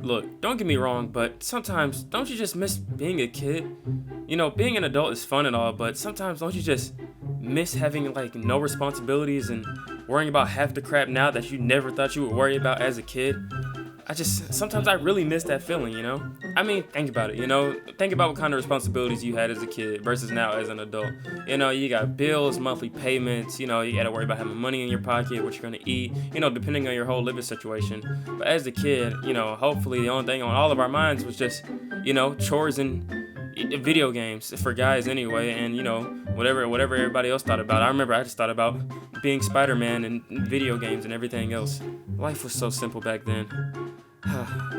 Look, don't get me wrong, but sometimes don't you just miss being a kid? Being an adult is fun and all, but sometimes don't you just miss having like no responsibilities and worrying about half the crap now that you never thought you would worry about as a kid? Sometimes I really miss that feeling. I mean, think about it. Think about what kind of responsibilities you had as a kid versus now as an adult. You got bills, monthly payments, you gotta worry about having money in your pocket, what you're gonna eat, depending on your whole living situation. But as a kid, hopefully the only thing on all of our minds was just, chores and video games for guys anyway, and whatever everybody else thought about. I remember I just thought about being Spider-Man and video games and everything else. Life was so simple back then.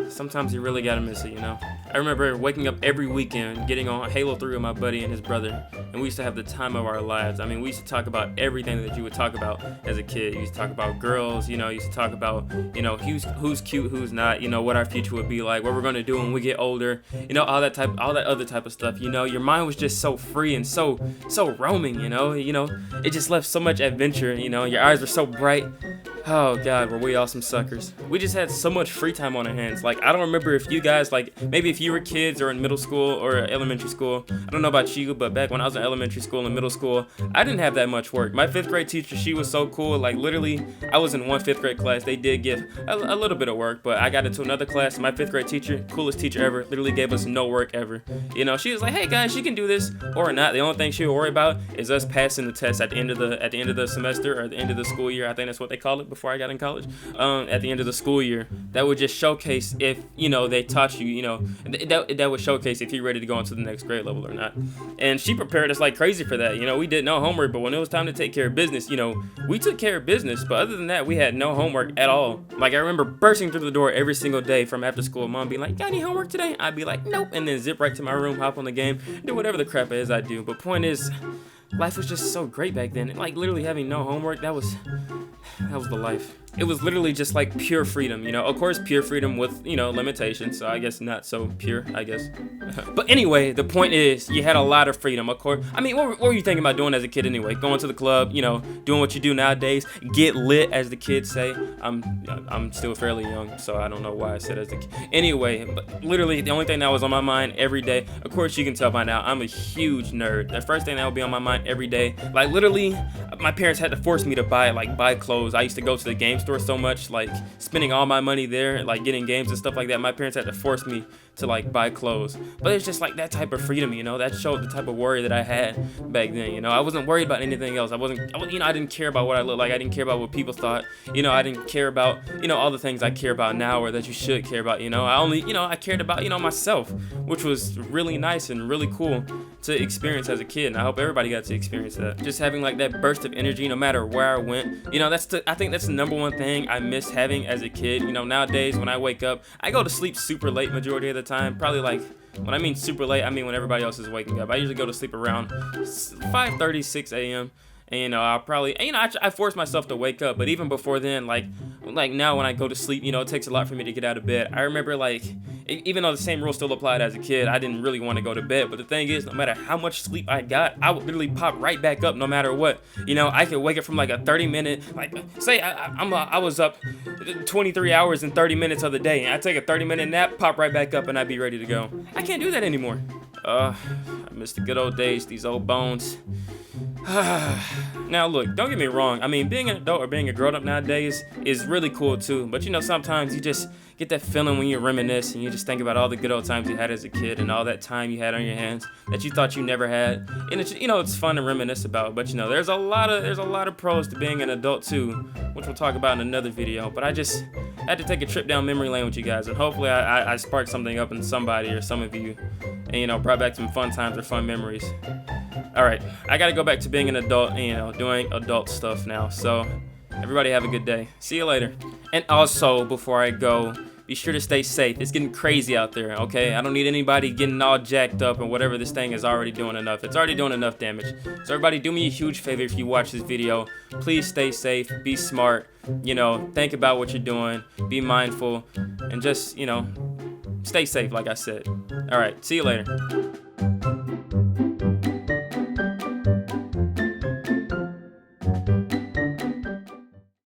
Sometimes you really gotta miss it. I remember waking up every weekend, getting on Halo 3 with my buddy and his brother, and we used to have the time of our lives. I mean, we used to talk about everything that you would talk about as a kid. You used to talk about girls, you used to talk about, who's cute, who's not, what our future would be like, what we're gonna do when we get older, all that other type of stuff. Your mind was just so free and so roaming. It just left so much adventure. Your eyes were so bright. Oh God, were we all some suckers. We just had so much free time on our hands. Like, I don't remember if you guys, like, maybe if you were kids or in middle school or elementary school, I don't know about you, but back when I was in elementary school and middle school, I didn't have that much work. My 5th grade teacher, she was so cool. Like, literally, I was in one 5th grade class. They did give a little bit of work, but I got into another class. My 5th grade teacher, coolest teacher ever, literally gave us no work ever. She was like, hey guys, you can do this or not. The only thing she would worry about is us passing the test at the end of the semester or at the end of the school year. I think that's what they call it before I got in college. At the end of the school year, that would just showcase if they taught you, that would showcase if you're ready to go into the next grade level or not. And she prepared us like crazy for that. We did no homework, but when it was time to take care of business, we took care of business. But other than that, we had no homework at all. Like, I remember bursting through the door every single day from after school. Mom being like, got any homework today? I'd be like, nope, and then zip right to my room, hop on the game, do whatever the crap it is I do. But point is, life was just so great back then. Like, literally having no homework, that was the life. It was literally just like pure freedom, Of course, pure freedom with, limitations. So I guess not so pure, I guess. But anyway, the point is, you had a lot of freedom, of course. I mean, what were you thinking about doing as a kid anyway? Going to the club, doing what you do nowadays. Get lit, as the kids say. I'm still fairly young, so I don't know why I said as a kid. Anyway, but literally, the only thing that was on my mind every day, of course, you can tell by now, I'm a huge nerd. The first thing that would be on my mind every day, like, literally, my parents had to force me to buy clothes. I used to go to the game store so much, like, spending all my money there, like, getting games and stuff like that. My parents had to force me to, like, buy clothes. But it's just like that type of freedom, that showed the type of worry that I had back then. I wasn't worried about anything else. I didn't care about what I looked like. I didn't care about what people thought. I didn't care about, all the things I care about now or that you should care about. I cared about, myself, which was really nice and really cool to experience as a kid. And I hope everybody got to experience that. Just having like that burst of energy no matter where I went. I think that's the number one thing I miss having as a kid. Nowadays when I wake up, I go to sleep super late majority of the time. Probably like, when I mean super late, I mean when everybody else is waking up. I usually go to sleep around 5:30, 6 a.m. And I'll probably, I force myself to wake up, but even before then, like now when I go to sleep, it takes a lot for me to get out of bed. I remember, like, even though the same rule still applied as a kid, I didn't really want to go to bed. But the thing is, no matter how much sleep I got, I would literally pop right back up no matter what. I could wake up from like a 30-minute, like, say I was up 23 hours and 30 minutes of the day, and I take a 30-minute nap, pop right back up, and I'd be ready to go. I can't do that anymore. I miss the good old days, these old bones. Now look, don't get me wrong. I mean, being an adult or being a grown-up nowadays is really cool too. But sometimes you just get that feeling when you reminisce and you just think about all the good old times you had as a kid and all that time you had on your hands that you thought you never had. And it's fun to reminisce about. But there's a lot of pros to being an adult too, which we'll talk about in another video. But I just had to take a trip down memory lane with you guys, and hopefully I sparked something up in somebody or some of you, and brought back some fun times or fun memories. Alright, I gotta go back to being an adult and, doing adult stuff now. So, everybody have a good day. See you later. And also, before I go, be sure to stay safe. It's getting crazy out there, okay? I don't need anybody getting all jacked up and whatever this thing is already doing enough. It's already doing enough damage. So everybody, do me a huge favor if you watch this video. Please stay safe, be smart, think about what you're doing, be mindful, and just, stay safe like I said. Alright, see you later.